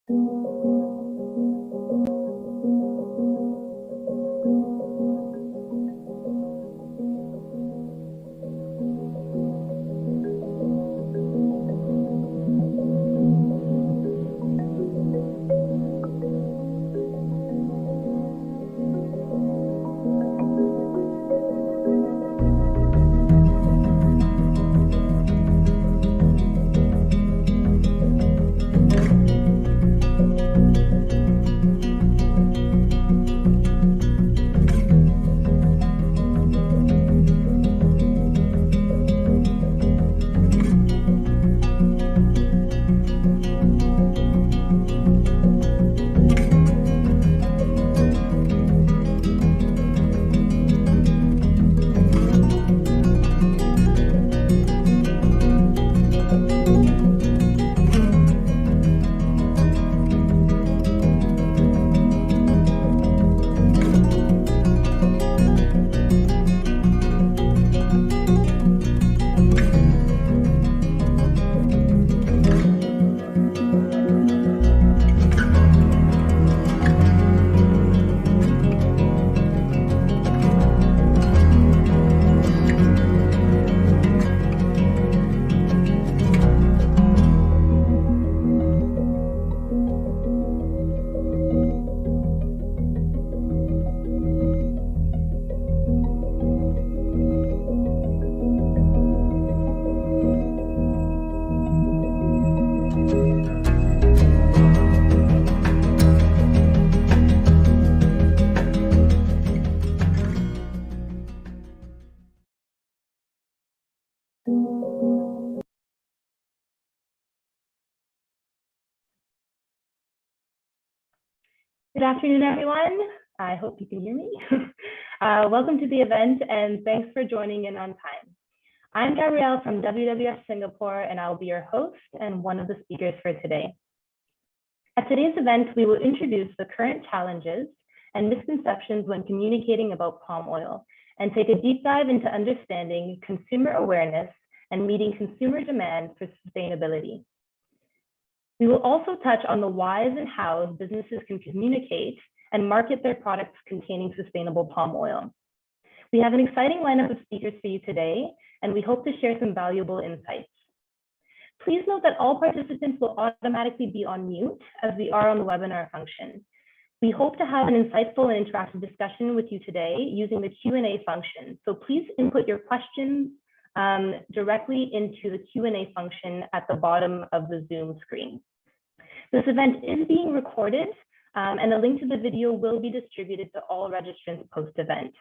Good afternoon, everyone. I hope you can hear me. Welcome to the event and thanks for joining in on time. I'm Gabrielle from WWF-Singapore and I'll be your host and one of the speakers for today. At today's event, we will introduce the current challenges and misconceptions when communicating about palm oil and take a deep dive into understanding consumer awareness and meeting consumer demand for sustainability. We will also touch on the whys and hows businesses can communicate and market their products containing sustainable palm oil. We have an exciting lineup of speakers for you today, and we hope to share some valuable insights. Please note that all participants will automatically be on mute as we are on the webinar function. We hope to have an insightful and interactive discussion with you today using the Q&A function. So please input your questions directly into the Q&A function at the bottom of the Zoom screen. This event is being recorded and a link to the video will be distributed to all registrants post-event.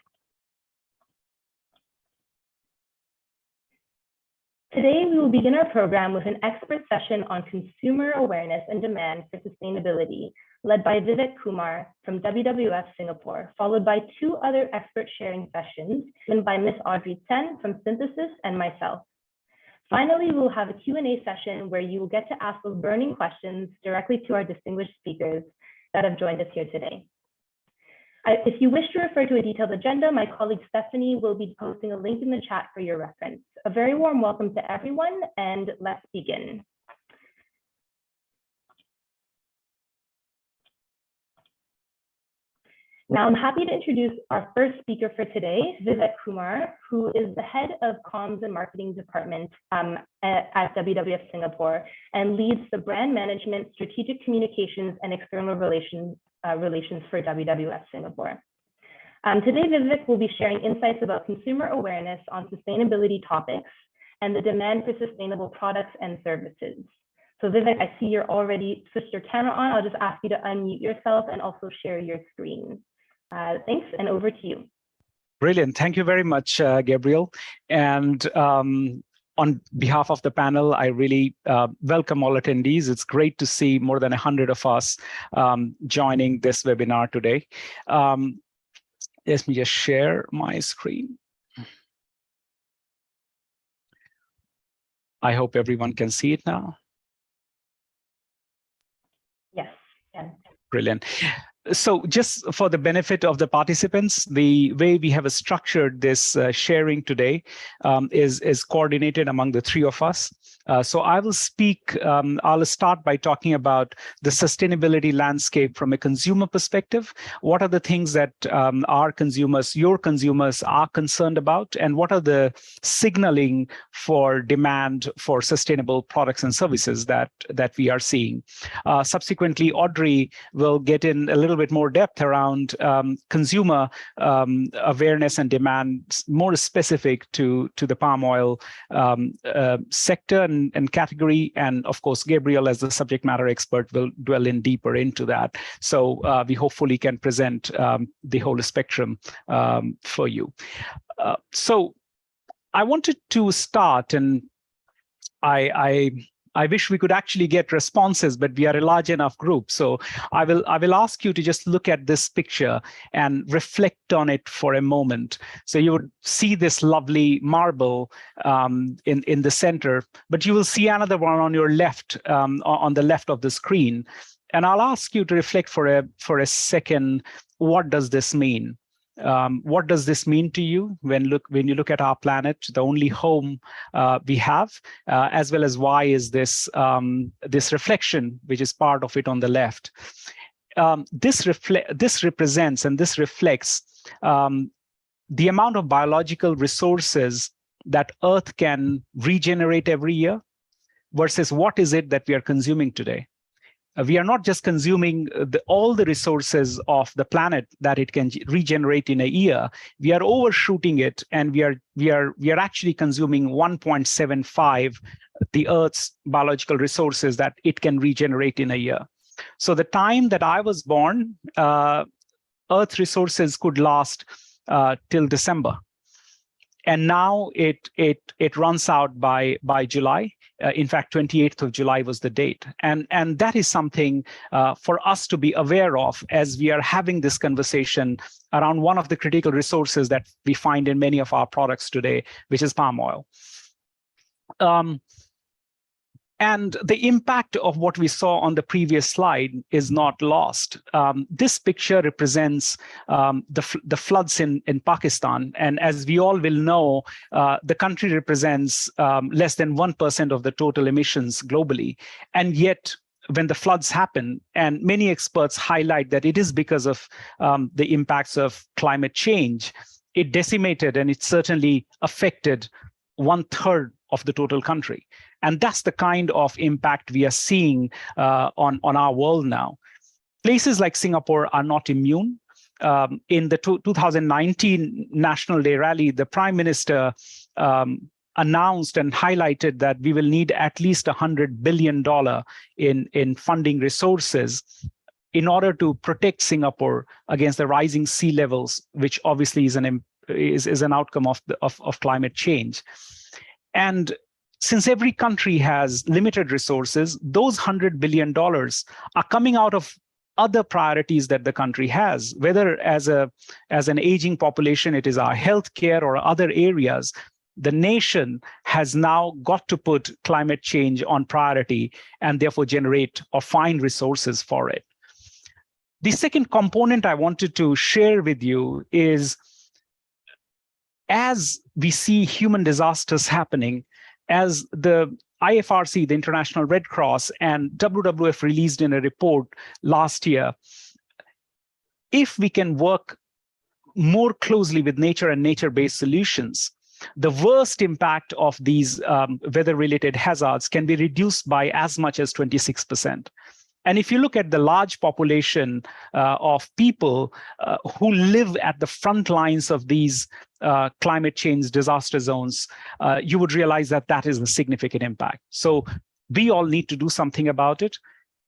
Today, we will begin our program with an expert session on consumer awareness and demand for sustainability, led by Vivek Kumar from WWF-Singapore, followed by two other expert sharing sessions given by Ms. Audrey Chen from Synthesis and myself. Finally, we'll have a Q&A session where you will get to ask those burning questions directly to our distinguished speakers that have joined us here today. If you wish to refer to a detailed agenda, my colleague Stephanie will be posting a link in the chat for your reference. A very warm welcome to everyone, and let's begin. Now, I'm happy to introduce our first speaker for today, Vivek Kumar, who is the head of Comms and Marketing Department at WWF Singapore and leads the brand management, strategic communications, and external relations for WWF Singapore. Today, Vivek will be sharing insights about consumer awareness on sustainability topics and the demand for sustainable products and services. So Vivek, I see you're already switched your camera on. I'll just ask you to unmute yourself and also share your screen. Thanks, and over to you. Brilliant. Thank you very much, Gabrielle. And on behalf of the panel, I really welcome all attendees. It's great to see more than 100 of us joining this webinar today. Let me just share my screen. I hope everyone can see it now. Yes. Yeah. Brilliant. So just for the benefit of the participants, the way we have structured this sharing today is coordinated among the three of us. So I will I'll start by talking about the sustainability landscape from a consumer perspective. What are the things that our consumers, your consumers, are concerned about, and what are the signaling for demand for sustainable products and services that we are seeing. Subsequently, Audrey will get in a little bit more depth around consumer awareness and demand, more specific to the palm oil sector and category. And of course, Gabriel, as the subject matter expert, will dwell in deeper into that. So we hopefully can present the whole spectrum for you. So I wanted to start, and I wish we could actually get responses, but we are a large enough group. So I will ask you to just look at this picture and reflect on it for a moment. So you would see this lovely marble in the center, but you will see another one on your left, on the left of the screen. And I'll ask you to reflect for a second. What does this mean? What does this mean to you when you look at our planet, the only home we have, as well as why is this reflection, which is part of it on the left? This represents and this reflects the amount of biological resources that Earth can regenerate every year versus what is it that we are consuming today. We are not just consuming all the resources of the planet that it can regenerate in a year. We are overshooting it, and we are actually consuming 1.75 the Earth's biological resources that it can regenerate in a year. So the time that I was born, Earth resources could last till December, and now it runs out by July. In fact, 28th of July was the date. And that is something for us to be aware of as we are having this conversation around one of the critical resources that we find in many of our products today, which is palm oil. And the impact of what we saw on the previous slide is not lost. This picture represents the floods in Pakistan. And as we all will know, the country represents less than 1% of the total emissions globally. And yet, when the floods happen, and many experts highlight that it is because of the impacts of climate change, it decimated and it certainly affected 1/3 of the total country. And that's the kind of impact we are seeing on our world now. Places like Singapore are not immune. In the 2019 National Day rally, the Prime Minister announced and highlighted that we will need at least $100 billion in funding resources in order to protect Singapore against the rising sea levels, which obviously is an outcome of climate change. And since every country has limited resources, those $100 billion are coming out of other priorities that the country has, whether as an aging population, it is our healthcare or other areas. The nation has now got to put climate change on priority and therefore generate or find resources for it. The second component I wanted to share with you is, as we see human disasters happening, as the IFRC, the International Red Cross, and WWF released in a report last year, if we can work more closely with nature and nature-based solutions, the worst impact of these weather-related hazards can be reduced by as much as 26%. And if you look at the large population of people who live at the front lines of these climate change disaster zones, you would realize that that is a significant impact. So we all need to do something about it.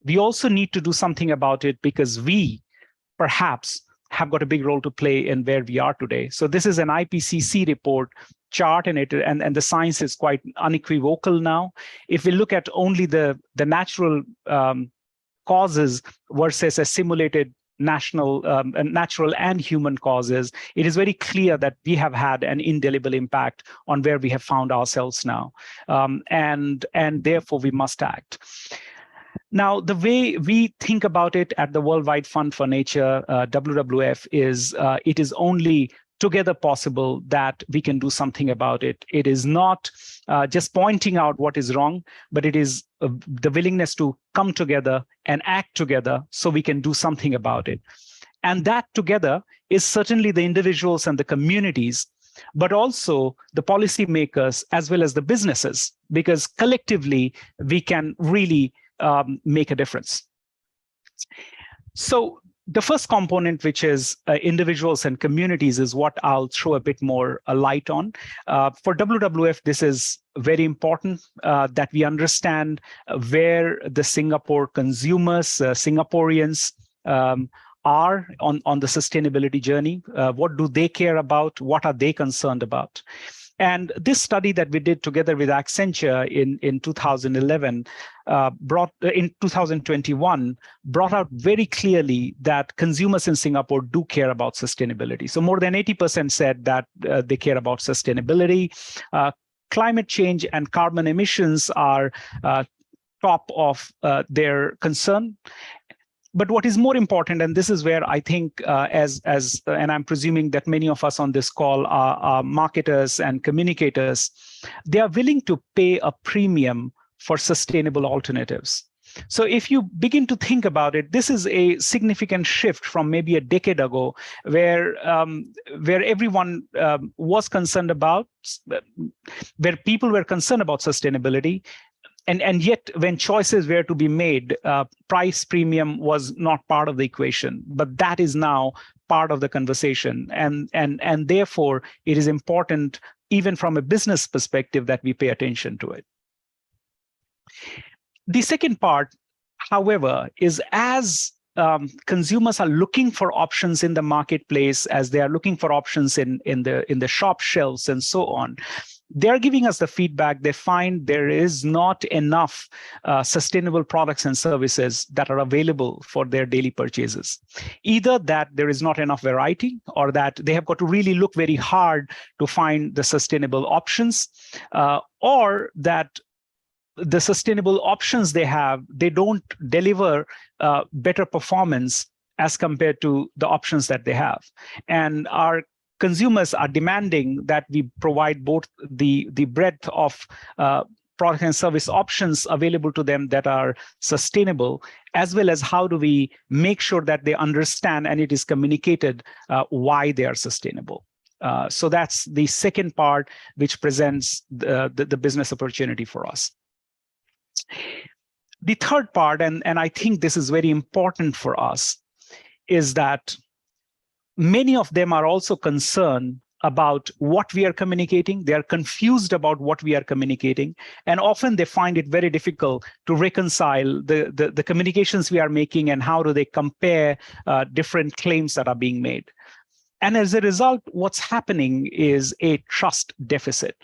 We also need to do something about it because we perhaps have got a big role to play in where we are today. So this is an IPCC report chart, and the science is quite unequivocal now. If we look at only the natural causes versus a simulated natural and human causes, it is very clear that we have had an indelible impact on where we have found ourselves now, and therefore we must act. Now, the way we think about it at the Worldwide Fund for Nature, WWF, is it is only together possible that we can do something about it. It is not just pointing out what is wrong, but it is the willingness to come together and act together so we can do something about it. And that together is certainly the individuals and the communities, but also the policymakers as well as the businesses, because collectively we can really make a difference. So the first component, which is individuals and communities, is what I'll throw a bit more light on. For WWF, this is very important that we understand where the Singapore consumers, Singaporeans, are on the sustainability journey. What do they care about? What are they concerned about? And this study that we did together with Accenture in 2011 in 2021 brought out very clearly that consumers in Singapore do care about sustainability. So more than 80% said that they care about sustainability. Climate change and carbon emissions are top of their concern. But what is more important, and this is where I think, and I'm presuming that many of us on this call are marketers and communicators, they are willing to pay a premium for sustainable alternatives. So if you begin to think about it, this is a significant shift from maybe a decade ago, where everyone was concerned about, where people were concerned about sustainability. And yet, when choices were to be made, price premium was not part of the equation. But that is now part of the conversation. And therefore, it is important, even from a business perspective, that we pay attention to it. The second part, however, is as consumers are looking for options in the marketplace, as they are looking for options in the shop shelves and so on, they're giving us the feedback. They find there is not enough sustainable products and services that are available for their daily purchases. Either that there is not enough variety, or that they have got to really look very hard to find the sustainable options, or that the sustainable options they have, they don't deliver better performance as compared to the options that they have. And our consumers are demanding that we provide both the breadth of product and service options available to them that are sustainable, as well as how do we make sure that they understand and it is communicated why they are sustainable. So that's the second part, which presents the business opportunity for us. The third part, and I think this is very important for us, is that many of them are also concerned about what we are communicating. They are confused about what we are communicating. And often they find it very difficult to reconcile the communications we are making and how do they compare different claims that are being made. And as a result, what's happening is a trust deficit.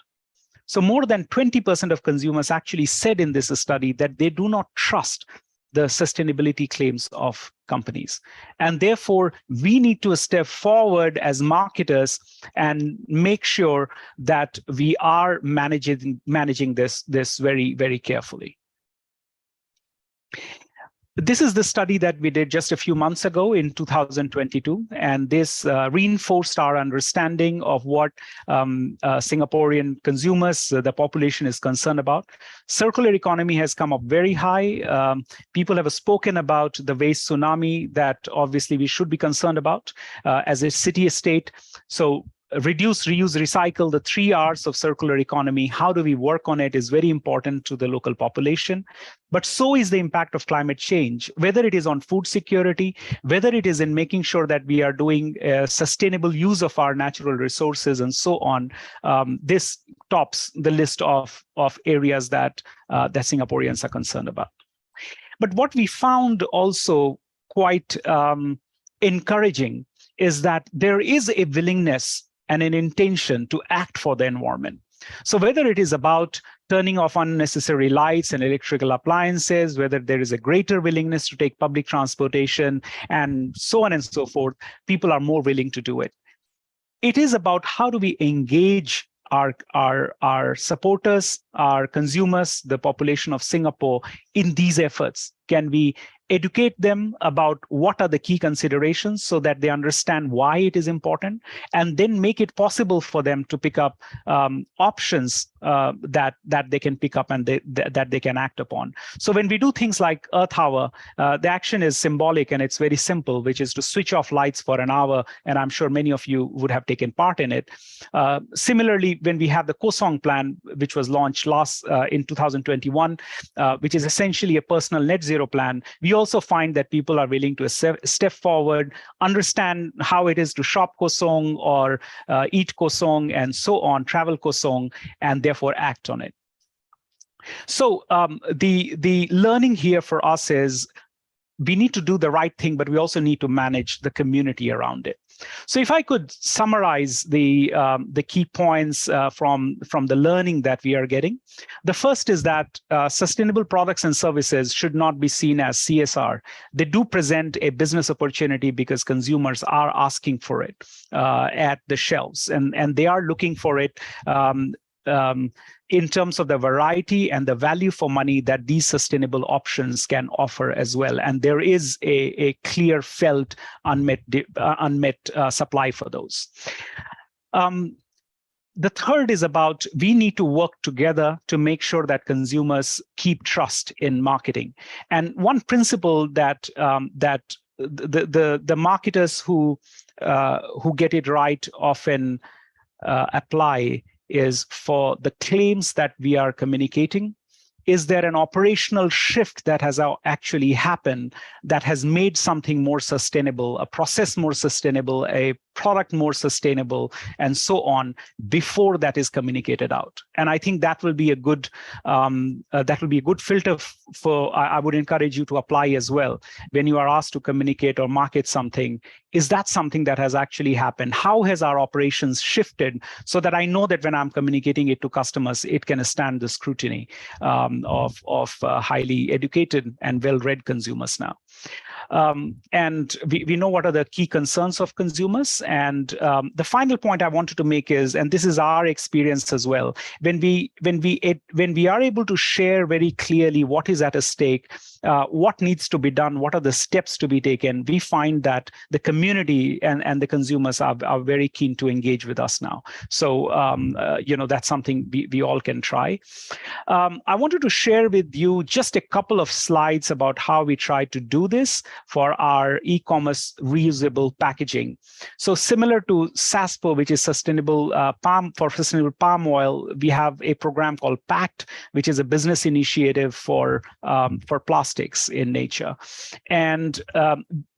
So more than 20% of consumers actually said in this study that they do not trust the sustainability claims of companies. And therefore, we need to step forward as marketers and make sure that we are managing this very, very carefully. This is the study that we did just a few months ago in 2022, and this reinforced our understanding of what Singaporean consumers, the population, is concerned about. Circular economy has come up very high. People have spoken about the waste tsunami that obviously we should be concerned about as a city-state. So reduce, reuse, recycle, the 3 R's of circular economy, how do we work on it, is very important to the local population. But so is the impact of climate change, whether it is on food security, whether it is in making sure that we are doing sustainable use of our natural resources and so on. This tops the list of areas that Singaporeans are concerned about. But what we found also quite encouraging is that there is a willingness and an intention to act for the environment. So whether it is about turning off unnecessary lights and electrical appliances, whether there is a greater willingness to take public transportation, and so on and so forth, people are more willing to do it. It is about how do we engage our supporters, our consumers, the population of Singapore in these efforts. Can we educate them about what are the key considerations so that they understand why it is important, and then make it possible for them to pick up options that they can pick up and that they can act upon. So when we do things like Earth Hour, the action is symbolic and it's very simple, which is to switch off lights for an hour, and I'm sure many of you would have taken part in it. Similarly, when we have the Kosong plan, which was launched in 2021, which is essentially a personal net zero plan, we also find that people are willing to step forward, understand how it is to shop Kosong or eat Kosong and so on, travel Kosong, and therefore act on it. So the learning here for us is we need to do the right thing, but we also need to manage the community around it. So if I could summarize the key points from the learning that we are getting, the first is that sustainable products and services should not be seen as CSR. They do present a business opportunity because consumers are asking for it at the shelves, and they are looking for it in terms of the variety and the value for money that these sustainable options can offer as well. And there is a clear felt unmet supply for those. The third is about we need to work together to make sure that consumers keep trust in marketing. And one principle that the marketers who get it right often apply is for the claims that we are communicating. Is there an operational shift that has actually happened that has made something more sustainable, a process more sustainable, a product more sustainable, and so on, before that is communicated out? And I think that will be a good filter for. I would encourage you to apply as well when you are asked to communicate or market something. Is that something that has actually happened? How has our operations shifted so that I know that when I'm communicating it to customers, it can stand the scrutiny of highly educated and well-read consumers now. And we know what are the key concerns of consumers. And the final point I wanted to make is, and this is our experience as well, when we are able to share very clearly what is at stake, what needs to be done, what are the steps to be taken, we find that the community and the consumers are very keen to engage with us now. So that's something we all can try. I wanted to share with you just a couple of slides about how we try to do this for our e-commerce reusable packaging. So similar to SASPO, which is sustainable palm oil, we have a program called PACT, which is a business initiative for plastics in nature. And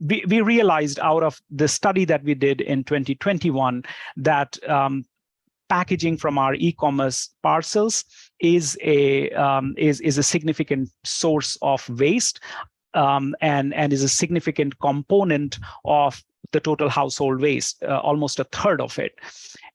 we realized out of the study that we did in 2021 that packaging from our e-commerce parcels is a significant source of waste. And is a significant component of the total household waste, almost a third of it.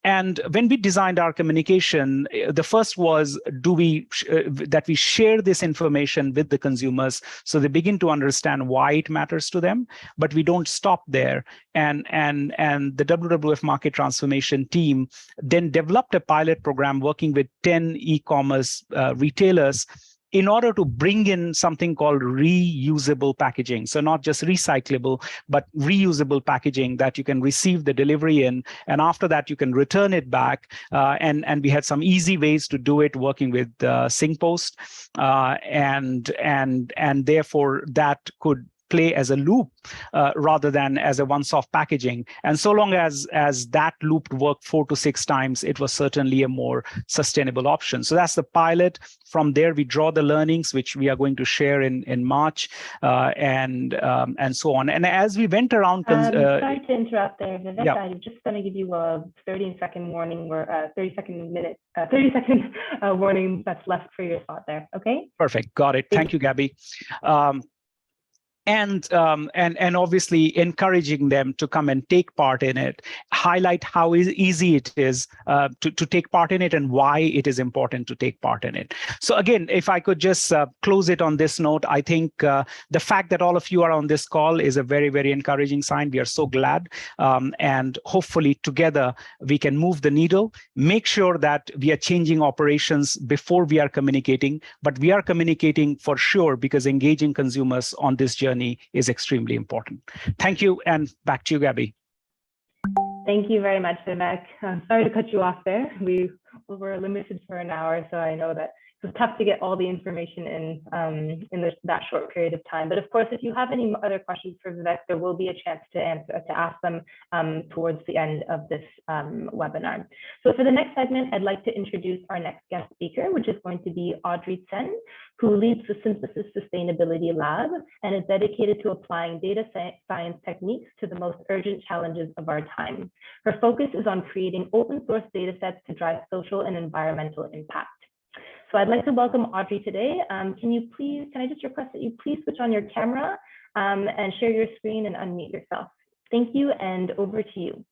And when we designed our communication, the first was, that we share this information with the consumers so they begin to understand why it matters to them, but we don't stop there. And the WWF Market Transformation team then developed a pilot program working with 10 e-commerce retailers in order to bring in something called reusable packaging. So not just recyclable, but reusable packaging that you can receive the delivery in, and after that you can return it back. And we had some easy ways to do it working with SingPost, and therefore that could play as a loop rather than as a once-off packaging. And so long as that loop worked 4 to 6 times, it was certainly a more sustainable option. So that's the pilot. From there, we draw the learnings, which we are going to share in March, and so on. And as we went around, sorry to interrupt there, Vivek. Yeah. I'm just going to give you a 30-second warning, or 30-second warning that's left for your thought there. Okay. Perfect. Got it. Thank you, Gabby. And obviously encouraging them to come and take part in it, highlight how easy it is to take part in it and why it is important to take part in it. So again, if I could just close it on this note, I think the fact that all of you are on this call is a very, very encouraging sign. We are so glad, and hopefully together we can move the needle, make sure that we are changing operations before we are communicating, but we are communicating for sure because engaging consumers on this journey journey is extremely important. Thank you, and back to you, Gabby. Thank you very much, Vivek. Sorry to cut you off there. We were limited for an hour, so I know that it was tough to get all the information in that short period of time. But of course, if you have any other questions for Vivek, there will be a chance to ask them towards the end of this webinar. So for the next segment, I'd like to introduce our next guest speaker, which is going to be Audrey Tsen, who leads the Synthesis Sustainability Lab and is dedicated to applying data science techniques to the most urgent challenges of our time. Her focus is on creating open source data sets to drive social and environmental impact. So I'd like to welcome Audrey today. Can I just request that you please switch on your camera and share your screen and unmute yourself. Thank you, and over to you.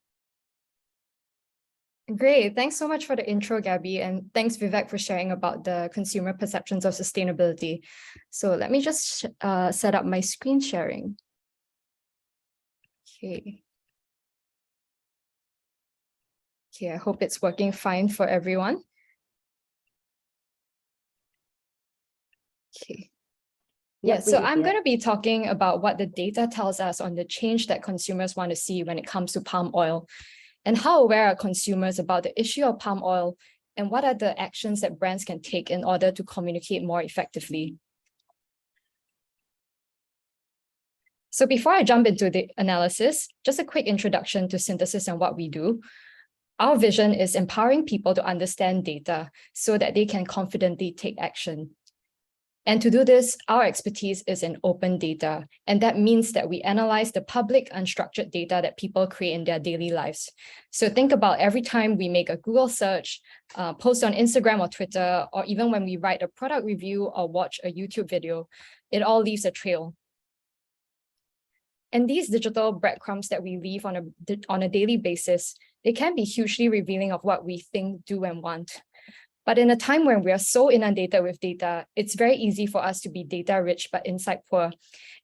Great. Thanks so much for the intro, Gabby. And thanks, Vivek, for sharing about the consumer perceptions of sustainability. So let me just set up my screen sharing. Okay. Okay, I hope it's working fine for everyone. Okay. Yeah, so I'm going to be talking about what the data tells us on the change that consumers want to see when it comes to palm oil, and how aware are consumers about the issue of palm oil, and what are the actions that brands can take in order to communicate more effectively. So before I jump into the analysis, just a quick introduction to Synthesis and what we do. Our vision is empowering people to understand data so that they can confidently take action. And to do this, our expertise is in open data. And that means that we analyze the public unstructured data that people create in their daily lives. So think about every time we make a Google search, post on Instagram or Twitter, or even when we write a product review or watch a YouTube video, it all leaves a trail. And these digital breadcrumbs that we leave on a daily basis, they can be hugely revealing of what we think, do, and want. But in a time when we are so inundated with data, it's very easy for us to be data rich but insight poor.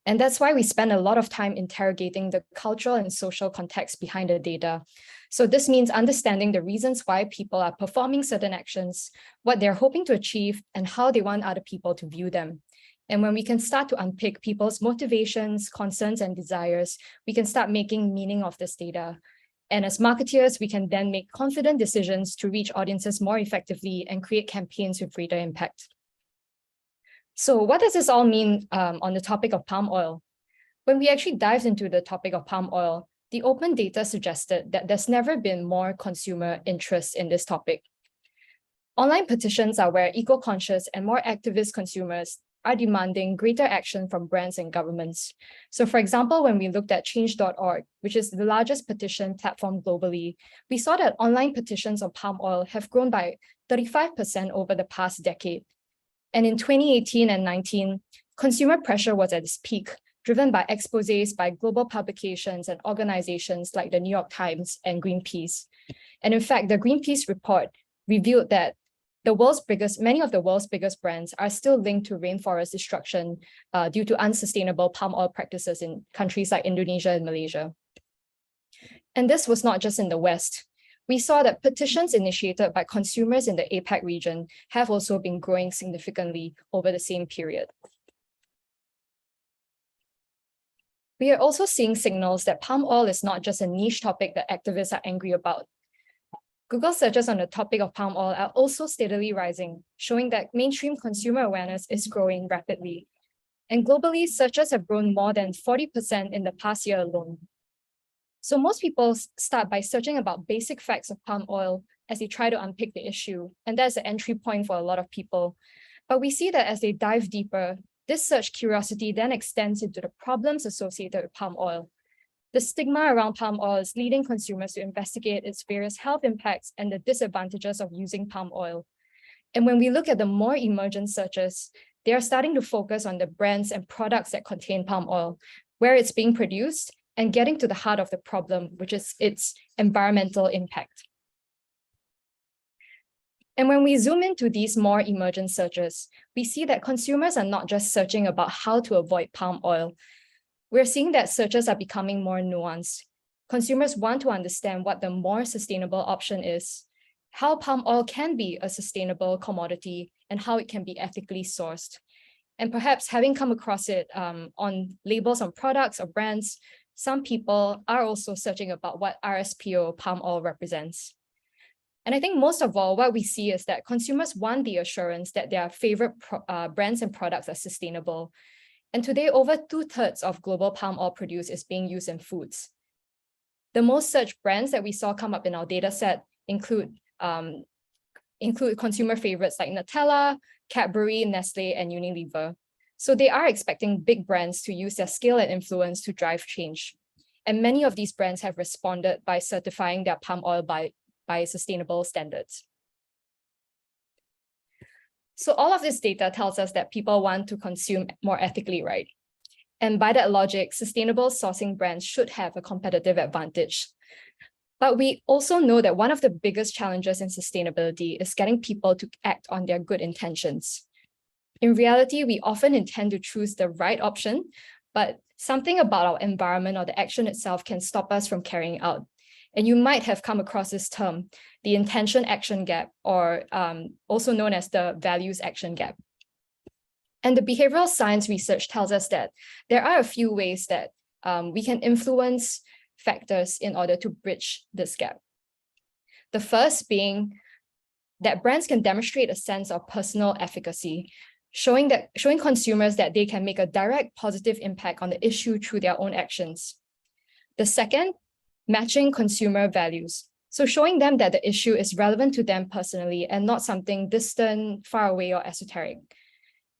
And that's why we spend a lot of time interrogating the cultural and social context behind the data. So this means understanding the reasons why people are performing certain actions, what they're hoping to achieve, and how they want other people to view them. And when we can start to unpick people's motivations, concerns, and desires, we can start making meaning of this data. And as marketeers, we can then make confident decisions to reach audiences more effectively and create campaigns with greater impact. So what does this all mean on the topic of palm oil? When we actually dived into the topic of palm oil, the open data suggested that there's never been more consumer interest in this topic. Online petitions are where eco-conscious and more activist consumers are demanding greater action from brands and governments. So for example, when we looked at change.org, which is the largest petition platform globally, we saw that online petitions on palm oil have grown by 35% over the past decade. And in 2018 and 19, consumer pressure was at its peak, driven by exposés by global publications and organizations like the New York Times and Greenpeace. And in fact, the Greenpeace report revealed that many of the world's biggest brands are still linked to rainforest destruction due to unsustainable palm oil practices in countries like Indonesia and Malaysia. And this was not just in the West. We saw that petitions initiated by consumers in the APAC region have also been growing significantly over the same period. We are also seeing signals that palm oil is not just a niche topic that activists are angry about. Google searches on the topic of palm oil are also steadily rising, showing that mainstream consumer awareness is growing rapidly. And globally, searches have grown more than 40% in the past year alone. So most people start by searching about basic facts of palm oil as they try to unpick the issue, and that's the entry point for a lot of people. But we see that as they dive deeper, this search curiosity then extends into the problems associated with palm oil. The stigma around palm oil is leading consumers to investigate its various health impacts and the disadvantages of using palm oil. And when we look at the more emergent searches, they are starting to focus on the brands and products that contain palm oil, where it's being produced, and getting to the heart of the problem, which is its environmental impact. And when we zoom into these more emergent searches, we see that consumers are not just searching about how to avoid palm oil. We're seeing that searches are becoming more nuanced. Consumers want to understand what the more sustainable option is, how palm oil can be a sustainable commodity, and how it can be ethically sourced. And perhaps having come across it on labels on products or brands, some people are also searching about what RSPO palm oil represents. And I think most of all, what we see is that consumers want the assurance that their favorite brands and products are sustainable. And today, over 2/3 of global palm oil produced is being used in foods. The most searched brands that we saw come up in our data set include consumer favorites like Nutella, Cadbury, Nestle, and Unilever. So they are expecting big brands to use their scale and influence to drive change. And many of these brands have responded by certifying their palm oil by sustainable standards. So all of this data tells us that people want to consume more ethically, right? And by that logic, sustainable sourcing brands should have a competitive advantage. But we also know that one of the biggest challenges in sustainability is getting people to act on their good intentions. In reality, we often intend to choose the right option, but something about our environment or the action itself can stop us from carrying out. And you might have come across this term, the intention action gap, or also known as the values action gap. And the behavioral science research tells us that there are a few ways that we can influence factors in order to bridge this gap. The first being that brands can demonstrate a sense of personal efficacy, showing consumers that they can make a direct positive impact on the issue through their own actions. The second, matching consumer values. So showing them that the issue is relevant to them personally and not something distant, far away, or esoteric.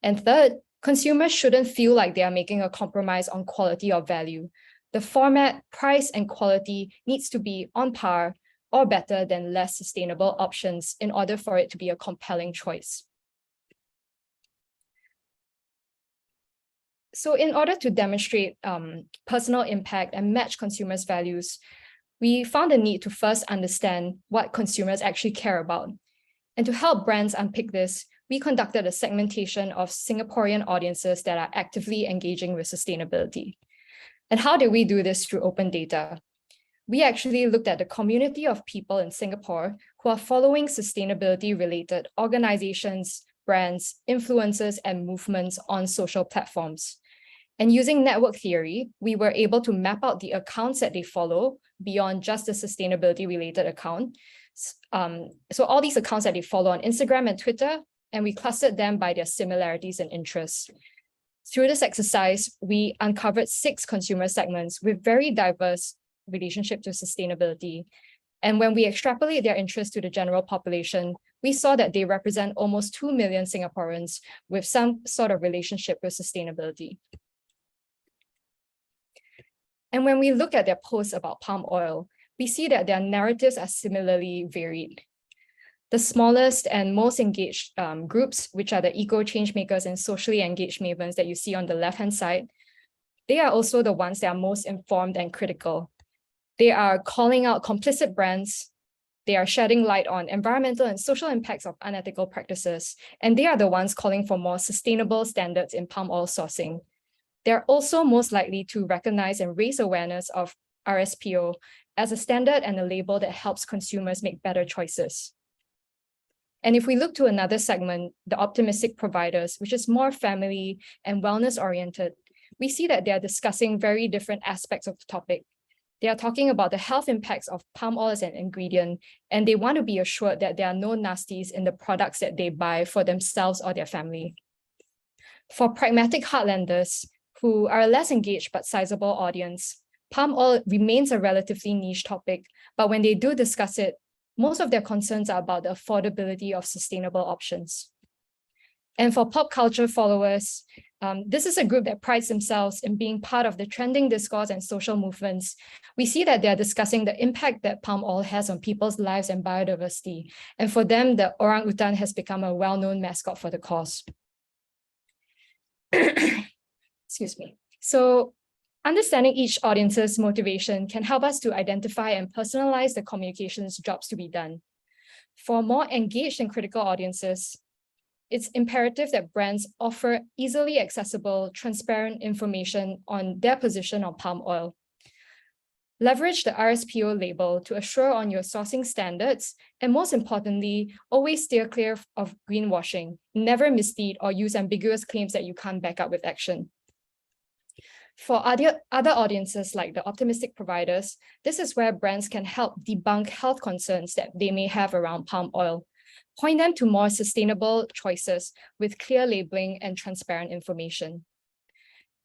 And third, consumers shouldn't feel like they are making a compromise on quality or value. The format, price, and quality needs to be on par or better than less sustainable options in order for it to be a compelling choice. So in order to demonstrate personal impact and match consumers' values, we found a need to first understand what consumers actually care about. And to help brands unpick this, we conducted a segmentation of Singaporean audiences that are actively engaging with sustainability. And how did we do this? Through open data. We actually looked at the community of people in Singapore who are following sustainability-related organizations, brands, influencers, and movements on social platforms. And using network theory, we were able to map out the accounts that they follow beyond just the sustainability-related account. So all these accounts that they follow on Instagram and Twitter, and we clustered them by their similarities and interests. Through this exercise, we uncovered 6 consumer segments with very diverse relationship to sustainability. And when we extrapolate their interest to the general population, we saw that they represent almost 2 million Singaporeans with some sort of relationship with sustainability. And when we look at their posts about palm oil, we see that their narratives are similarly varied. The smallest and most engaged groups, which are the eco-change makers and socially engaged mavens that you see on the left-hand side, they are also the ones that are most informed and critical. They are calling out complicit brands. They are shedding light on environmental and social impacts of unethical practices, and they are the ones calling for more sustainable standards in palm oil sourcing. They're also most likely to recognize and raise awareness of RSPO as a standard and a label that helps consumers make better choices. And if we look to another segment, the optimistic providers, which is more family and wellness oriented, we see that they're discussing very different aspects of the topic. They are talking about the health impacts of palm oil as an ingredient, and they want to be assured that there are no nasties in the products that they buy for themselves or their family. For pragmatic heartlanders, who are a less engaged but sizable audience, palm oil remains a relatively niche topic, but when they do discuss it, most of their concerns are about the affordability of sustainable options. And for pop culture followers, this is a group that prides themselves in being part of the trending discourse and social movements. We see that they're discussing the impact that palm oil has on people's lives and biodiversity. And for them, the orangutan has become a well-known mascot for the cause. Excuse me. So understanding each audience's motivation can help us to identify and personalize the communications jobs to be done. For more engaged and critical audiences, it's imperative that brands offer easily accessible, transparent information on their position on palm oil. Leverage the RSPO label to assure on your sourcing standards, and most importantly, always steer clear of greenwashing. Never mislead or use ambiguous claims that you can't back up with action. For other audiences like the optimistic providers, this is where brands can help debunk health concerns that they may have around palm oil. Point them to more sustainable choices with clear labeling and transparent information.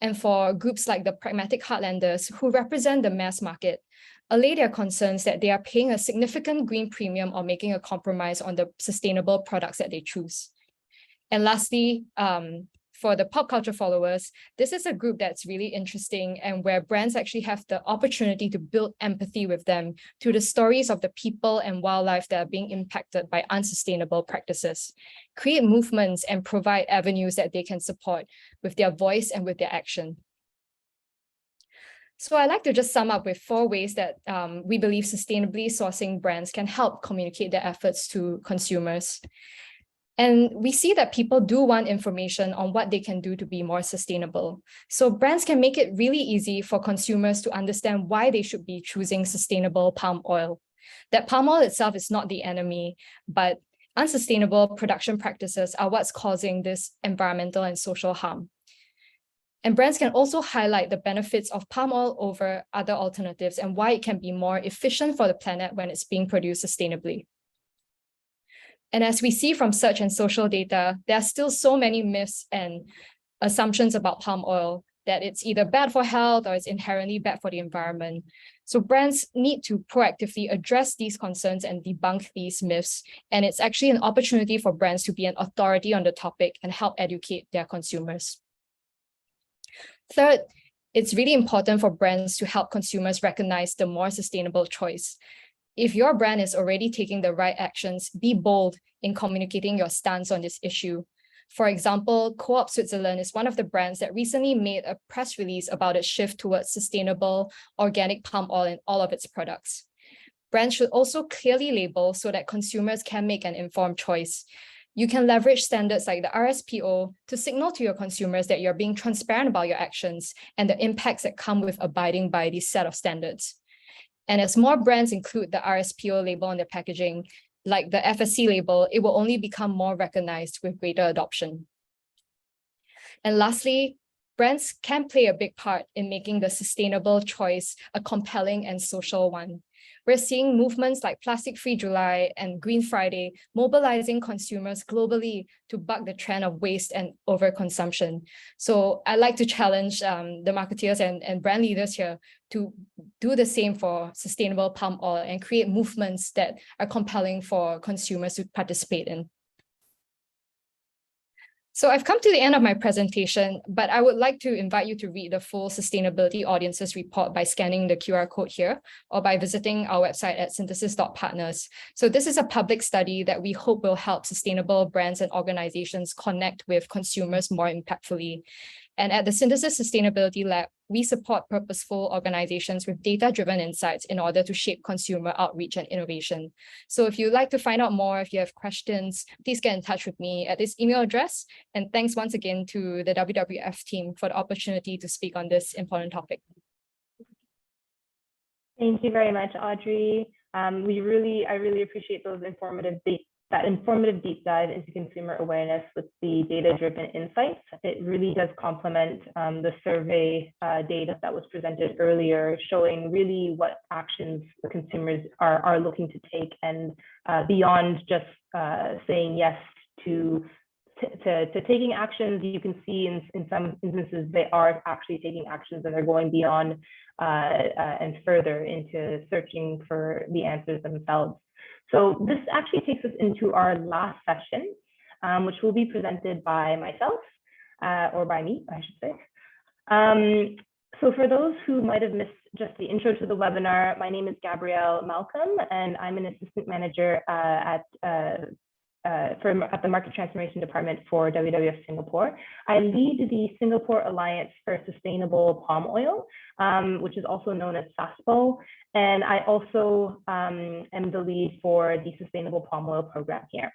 And for groups like the pragmatic heartlanders who represent the mass market, allay their concerns that they are paying a significant green premium or making a compromise on the sustainable products that they choose. And lastly, for the pop culture followers, this is a group that's really interesting and where brands actually have the opportunity to build empathy with them through the stories of the people and wildlife that are being impacted by unsustainable practices, create movements and provide avenues that they can support with their voice and with their action. So I'd like to just sum up with 4 ways that we believe sustainably sourcing brands can help communicate their efforts to consumers. And we see that people do want information on what they can do to be more sustainable. So brands can make it really easy for consumers to understand why they should be choosing sustainable palm oil. That palm oil itself is not the enemy, but unsustainable production practices are what's causing this environmental and social harm. And brands can also highlight the benefits of palm oil over other alternatives and why it can be more efficient for the planet when it's being produced sustainably. And as we see from search and social data, there are still so many myths and assumptions about palm oil that it's either bad for health or it's inherently bad for the environment. So brands need to proactively address these concerns and debunk these myths. And it's actually an opportunity for brands to be an authority on the topic and help educate their consumers. Third, it's really important for brands to help consumers recognize the more sustainable choice. If your brand is already taking the right actions, be bold in communicating your stance on this issue. For example, Co-op Switzerland is one of the brands that recently made a press release about its shift towards sustainable organic palm oil in all of its products. Brands should also clearly label so that consumers can make an informed choice. You can leverage standards like the RSPO to signal to your consumers that you're being transparent about your actions and the impacts that come with abiding by this set of standards. And as more brands include the RSPO label on their packaging, like the FSC label, it will only become more recognized with greater adoption. And lastly, brands can play a big part in making the sustainable choice a compelling and social one. We're seeing movements like Plastic Free July and Green Friday mobilizing consumers globally to buck the trend of waste and overconsumption. So I'd like to challenge the marketeers and brand leaders here to do the same for sustainable palm oil and create movements that are compelling for consumers to participate in. So I've come to the end of my presentation, but I would like to invite you to read the full Sustainability Audiences report by scanning the QR code here or by visiting our website at synthesis.partners. So this is a public study that we hope will help sustainable brands and organizations connect with consumers more impactfully. And at the Synthesis Sustainability Lab, we support purposeful organizations with data-driven insights in order to shape consumer outreach and innovation. So if you'd like to find out more, if you have questions, please get in touch with me at this email address. And thanks once again to the WWF team for the opportunity to speak on this important topic. Thank you very much, Audrey. I really appreciate those that informative deep dive into consumer awareness with the data-driven insights. It really does complement the survey data that was presented earlier, showing really what actions the consumers are looking to take, and beyond just saying yes to taking actions. You can see in some instances they are actually taking actions, and they're going beyond and further into searching for the answers themselves. So this actually takes us into our last session, which will be presented by myself, or by me, I should say. So for those who might have missed just the intro to the webinar, my name is Gabrielle Malcolm, and I'm an assistant manager at the Market Transformation Department for WWF Singapore. I lead the Singapore Alliance for Sustainable Palm Oil, which is also known as SASPO, and I also am the lead for the Sustainable Palm Oil program here.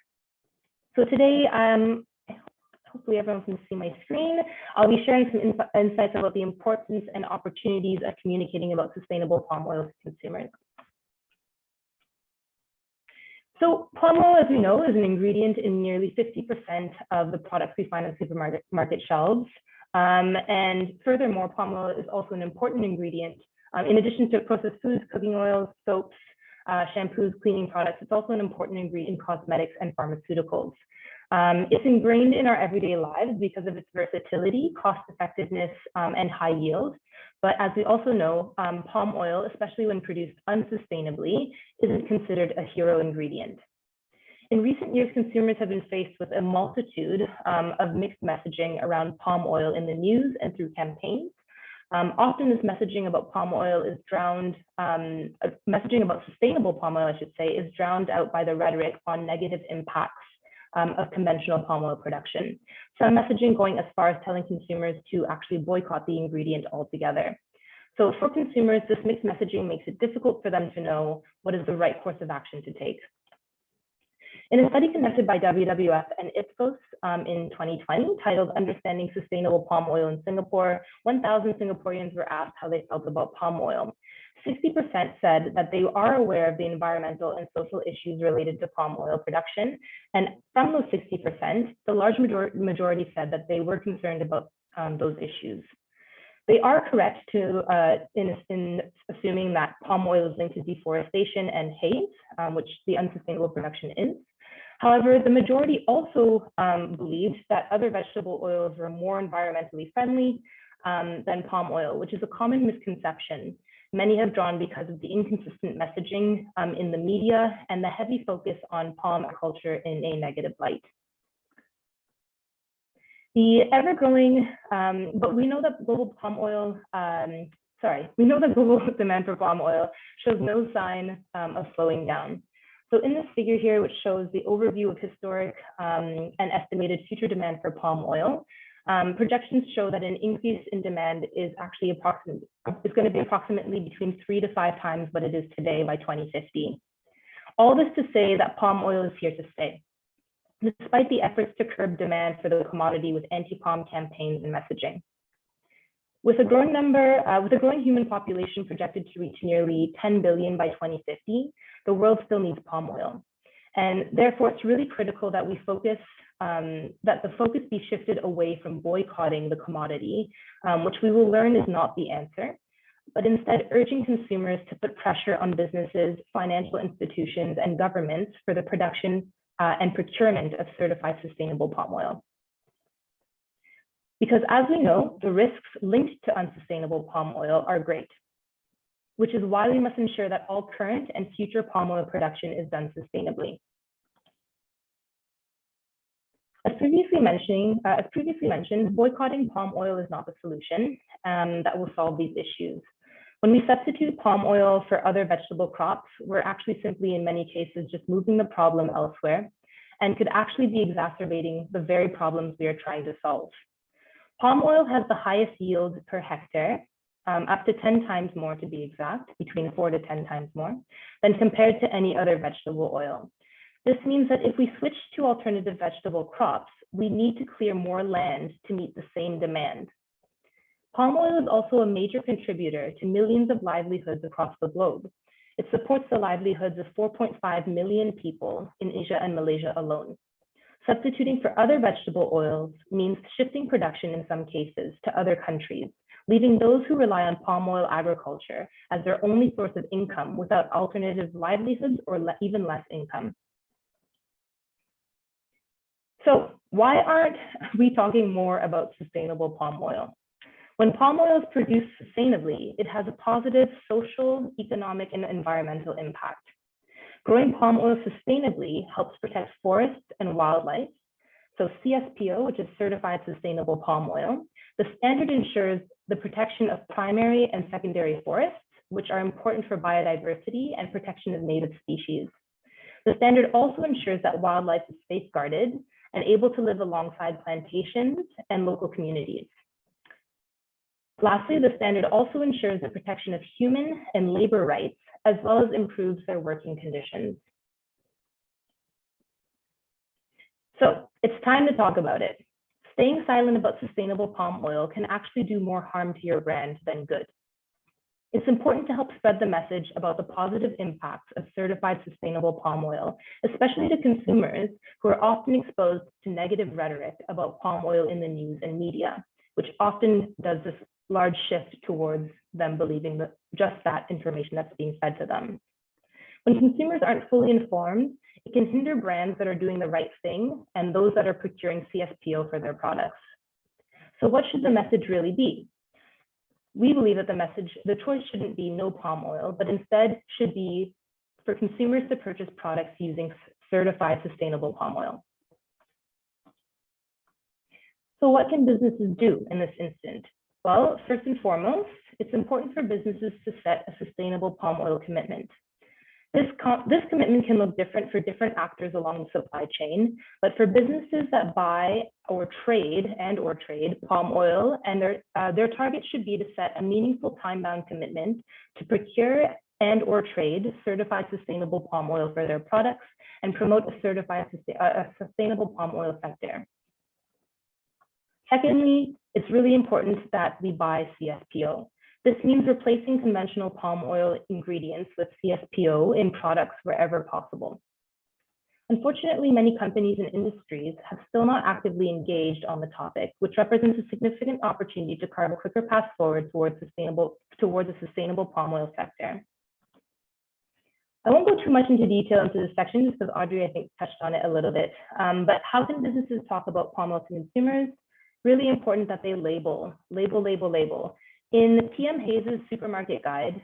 So today, hopefully everyone can see my screen. I'll be sharing some insights about the importance and opportunities of communicating about sustainable palm oil to consumers. So palm oil, as we know, is an ingredient in nearly 50% of the products we find on supermarket shelves. And furthermore, palm oil is also an important ingredient. In addition to processed foods, cooking oils, soaps, shampoos, cleaning products, it's also an important ingredient in cosmetics and pharmaceuticals. It's ingrained in our everyday lives because of its versatility, cost effectiveness, and high yield. But as we also know, palm oil, especially when produced unsustainably, isn't considered a hero ingredient. In recent years, consumers have been faced with a multitude of mixed messaging around palm oil in the news and through campaigns. Often this messaging about palm oil is drowned, messaging about sustainable palm oil, I should say, is drowned out by the rhetoric on negative impacts of conventional palm oil production. Some messaging going as far as telling consumers to actually boycott the ingredient altogether. So for consumers, this mixed messaging makes it difficult for them to know what is the right course of action to take. In a study conducted by WWF and Ipsos in 2020, titled Understanding Sustainable Palm Oil in Singapore, 1,000 Singaporeans were asked how they felt about palm oil. 60% said that they are aware of the environmental and social issues related to palm oil production. And from those 60%, the large majority said that they were concerned about those issues. They are correct in assuming that palm oil is linked to deforestation and haze, which the unsustainable production is. However, the majority also believed that other vegetable oils were more environmentally friendly than palm oil, which is a common misconception many have drawn because of the inconsistent messaging in the media and the heavy focus on palm culture in a negative light. The ever-growing, but we know that global palm oil, we know that global demand for palm oil shows no sign of slowing down. So in this figure here, which shows the overview of historic and estimated future demand for palm oil, projections show that an increase in demand is actually going to be approximately between 3 to 5 times what it is today by 2050. All this to say that palm oil is here to stay, despite the efforts to curb demand for the commodity with anti-palm campaigns and messaging. With a growing human population projected to reach nearly 10 billion by 2050, the world still needs palm oil. And therefore, it's really critical that we focus, that the focus be shifted away from boycotting the commodity, which we will learn is not the answer, but instead urging consumers to put pressure on businesses, financial institutions, and governments for the production and procurement of certified sustainable palm oil. Because as we know, the risks linked to unsustainable palm oil are great, which is why we must ensure that all current and future palm oil production is done sustainably. As previously mentioned, boycotting palm oil is not the solution that will solve these issues. When we substitute palm oil for other vegetable crops, we're actually simply, in many cases, just moving the problem elsewhere and could actually be exacerbating the very problems we are trying to solve. Palm oil has the highest yield per hectare, up to 10 times more to be exact, between 4 to 10 times more, than compared to any other vegetable oil. This means that if we switch to alternative vegetable crops, we need to clear more land to meet the same demand. Palm oil is also a major contributor to millions of livelihoods across the globe. It supports the livelihoods of 4.5 million people in Asia and Malaysia alone. Substituting for other vegetable oils means shifting production in some cases to other countries, leaving those who rely on palm oil agriculture as their only source of income without alternative livelihoods or even less income. So why aren't we talking more about sustainable palm oil? When palm oil is produced sustainably, it has a positive social, economic, and environmental impact. Growing palm oil sustainably helps protect forests and wildlife. So CSPO, which is Certified Sustainable Palm Oil, the standard ensures the protection of primary and secondary forests, which are important for biodiversity and protection of native species. The standard also ensures that wildlife is safeguarded and able to live alongside plantations and local communities. Lastly, the standard also ensures the protection of human and labor rights, as well as improves their working conditions. So it's time to talk about it. Staying silent about sustainable palm oil can actually do more harm to your brand than good. It's important to help spread the message about the positive impacts of certified sustainable palm oil, especially to consumers who are often exposed to negative rhetoric about palm oil in the news and media, which often does this large shift towards them believing that just that information that's being fed to them. When consumers aren't fully informed, it can hinder brands that are doing the right thing and those that are procuring CSPO for their products. So what should the message really be? We believe that the choice shouldn't be no palm oil, but instead should be for consumers to purchase products using certified sustainable palm oil. So what can businesses do in this instant? Well, first and foremost, it's important for businesses to set a sustainable palm oil commitment. This commitment can look different for different actors along the supply chain, but for businesses that buy or trade palm oil, and their target should be to set a meaningful time-bound commitment to procure and or trade certified sustainable palm oil for their products and promote a sustainable palm oil sector. Secondly, it's really important that we buy CSPO. This means replacing conventional palm oil ingredients with CSPO in products wherever possible. Unfortunately, many companies and industries have still not actively engaged on the topic, which represents a significant opportunity to carve a quicker path forward towards a sustainable palm oil sector. I won't go too much into detail into this section just because Audrey, I think, touched on it a little bit. But how can businesses talk about palm oil to consumers? Really important that they label. In PM Hayes' supermarket guide,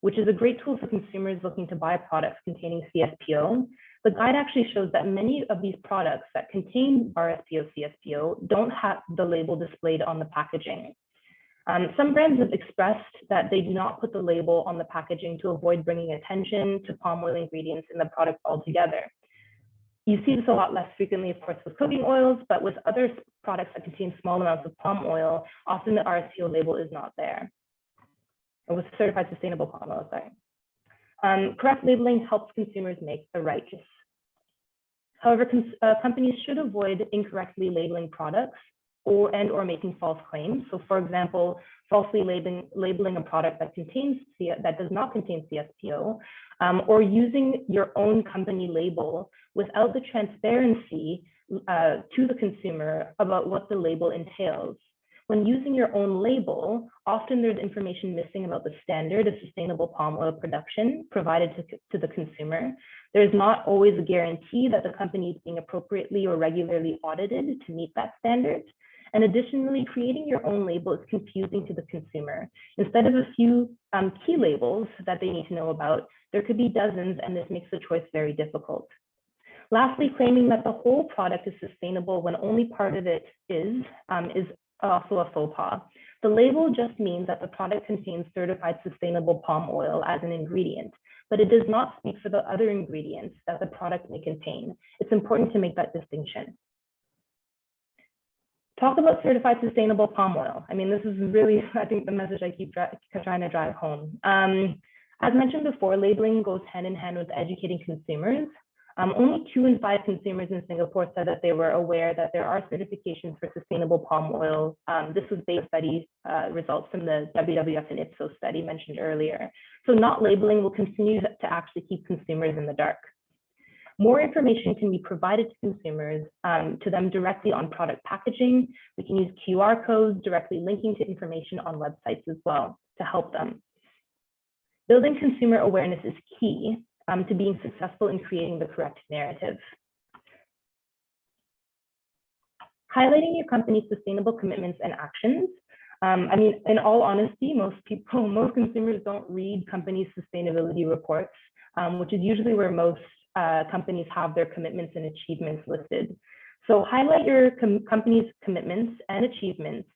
which is a great tool for consumers looking to buy products containing CSPO, the guide actually shows that many of these products that contain RSPO, CSPO don't have the label displayed on the packaging. Some brands have expressed that they do not put the label on the packaging to avoid bringing attention to palm oil ingredients in the product altogether. You see this a lot less frequently, of course, with cooking oils, but with other products that contain small amounts of palm oil, often the RSPO label is not there, or with certified sustainable palm oil, sorry. Correct labeling helps consumers make the right choice. However, companies should avoid incorrectly labeling products or making false claims. So for example, falsely labeling a product that does not contain CSPO, or using your own company label without the transparency to the consumer about what the label entails. When using your own label, often there's information missing about the standard of sustainable palm oil production provided to the consumer. There's not always a guarantee that the company is being appropriately or regularly audited to meet that standard. And additionally, creating your own label is confusing to the consumer. Instead of a few key labels that they need to know about, there could be dozens, and this makes the choice very difficult. Lastly, claiming that the whole product is sustainable when only part of it is also a faux pas. The label just means that the product contains certified sustainable palm oil as an ingredient, but it does not speak for the other ingredients that the product may contain. It's important to make that distinction. Talk about certified sustainable palm oil. I mean, this is really, I think, the message I keep trying to drive home. As mentioned before, labeling goes hand in hand with educating consumers. Only 2 in 5 consumers in Singapore said that they were aware that there are certifications for sustainable palm oil. This was based on study results from the WWF and Ipsos study mentioned earlier. So not labeling will continue to actually keep consumers in the dark. More information can be provided to consumers, to them directly on product packaging. We can use QR codes directly linking to information on websites as well to help them. Building consumer awareness is key to being successful in creating the correct narrative. Highlighting your company's sustainable commitments and actions. I mean, in all honesty, most consumers don't read companies' sustainability reports, which is usually where most companies have their commitments and achievements listed. So highlight your company's commitments and achievements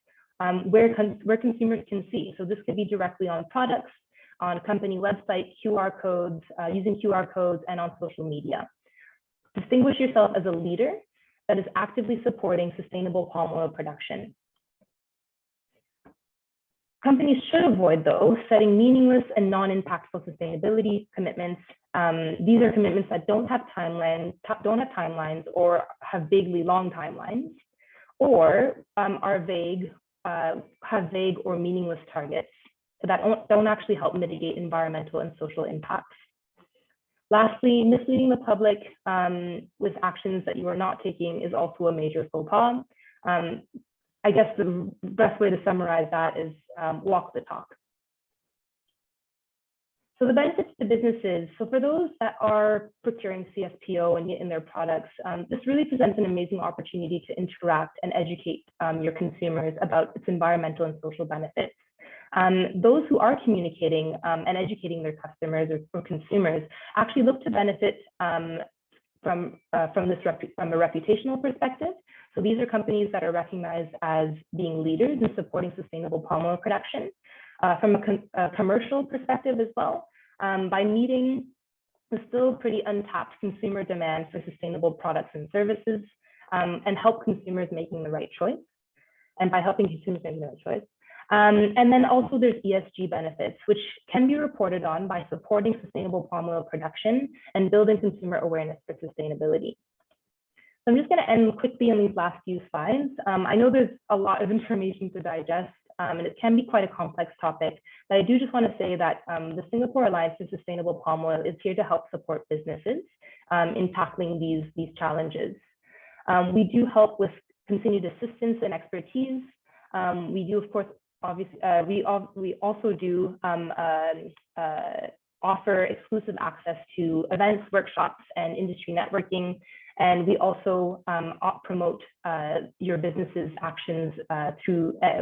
where consumers can see. So this could be directly on products, on company website, QR codes, using QR codes, and on social media. Distinguish yourself as a leader that is actively supporting sustainable palm oil production. Companies should avoid, though, setting meaningless and non-impactful sustainability commitments. These are commitments that don't have timelines or have vaguely long timelines, or are vague, have vague or meaningless targets that don't actually help mitigate environmental and social impacts. Lastly, misleading the public with actions that you are not taking is also a major faux pas. I guess the best way to summarize that is walk the talk. So the benefits to businesses. So for those that are procuring CSPO and in their products, this really presents an amazing opportunity to interact and educate your consumers about its environmental and social benefits. Those who are communicating and educating their customers or consumers actually look to benefit from a reputational perspective. So these are companies that are recognized as being leaders in supporting sustainable palm oil production. From a commercial perspective as well, by meeting the still pretty untapped consumer demand for sustainable products and services, and help consumers making the right choice, and by helping consumers make the right choice. And then also there's ESG benefits, which can be reported on by supporting sustainable palm oil production and building consumer awareness for sustainability. So I'm just going to end quickly on these last few slides. I know there's a lot of information to digest, and it can be quite a complex topic, but I do just want to say that the Singapore Alliance for Sustainable Palm Oil is here to help support businesses in tackling these challenges. We do help with continued assistance and expertise. We do, of course, obviously, we also do offer exclusive access to events, workshops, and industry networking. And we also promote your business's actions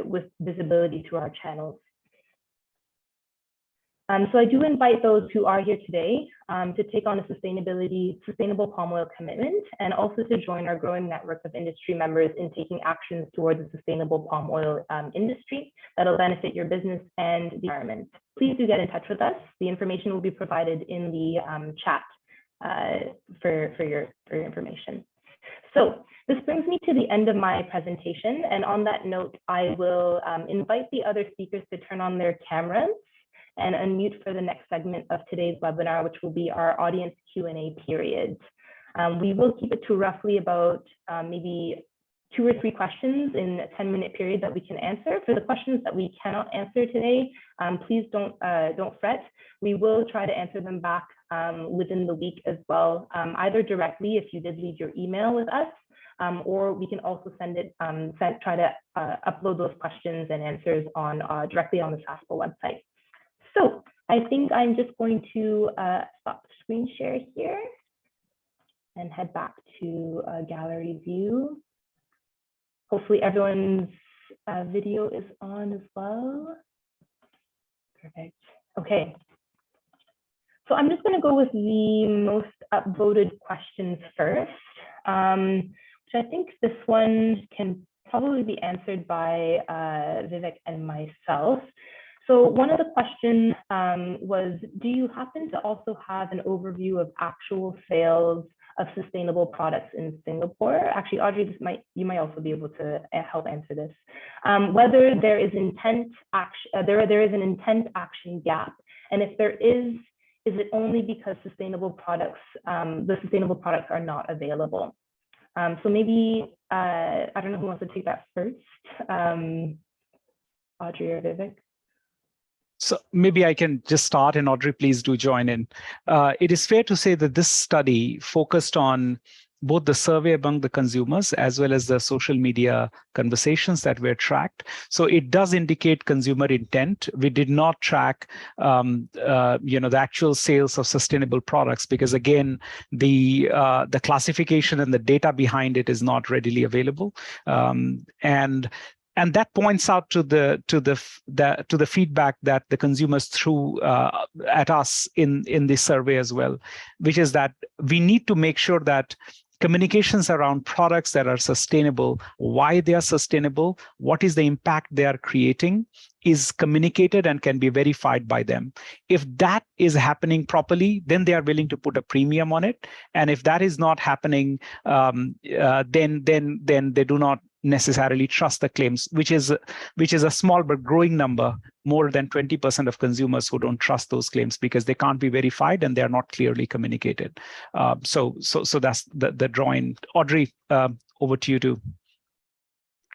with visibility through our channels. So I do invite those who are here today to take on a sustainable palm oil commitment, and also to join our growing network of industry members in taking actions towards a sustainable palm oil industry that'll benefit your business and the environment. Please do get in touch with us. The information will be provided in the chat for your information. So this brings me to the end of my presentation. And on that note, I will invite the other speakers to turn on their cameras and unmute for the next segment of today's webinar, which will be our audience Q&A period. We will keep it to roughly about maybe 2 or 3 questions in a 10-minute period that we can answer. For the questions that we cannot answer today, please don't fret. We will try to answer them back within the week as well, either directly if you did leave your email with us, or we can also send it, try to upload those questions and answers on directly on the SASPO website. So I think I'm just going to stop the screen share here and head back to gallery view. Hopefully everyone's video is on as well. Perfect. Okay. So I'm just going to go with the most upvoted questions first, which I think this one can probably be answered by Vivek and myself. So one of the questions was, do you happen to also have an overview of actual sales of sustainable products in Singapore? Actually, Audrey, you might also be able to help answer this. Whether there is intent action, there is an intent action gap, and if there is it only because sustainable products, the sustainable products are not available? So maybe I don't know who wants to take that first, Audrey or Vivek. So maybe I can just start, and Audrey, please do join in. It is fair to say that this study focused on both the survey among the consumers as well as the social media conversations that were tracked. So it does indicate consumer intent. We did not track, the actual sales of sustainable products because, again, the classification and the data behind it is not readily available. And that points out to the feedback that the consumers threw at us in the survey as well, which is that we need to make sure that communications around products that are sustainable, why they are sustainable, what is the impact they are creating, is communicated and can be verified by them. If that is happening properly, then they are willing to put a premium on it. And if that is not happening, then they do not necessarily trust the claims, which is a small but growing number. More than 20% of consumers who don't trust those claims because they can't be verified and they are not clearly communicated. So that's the drawing. Audrey, over to you too.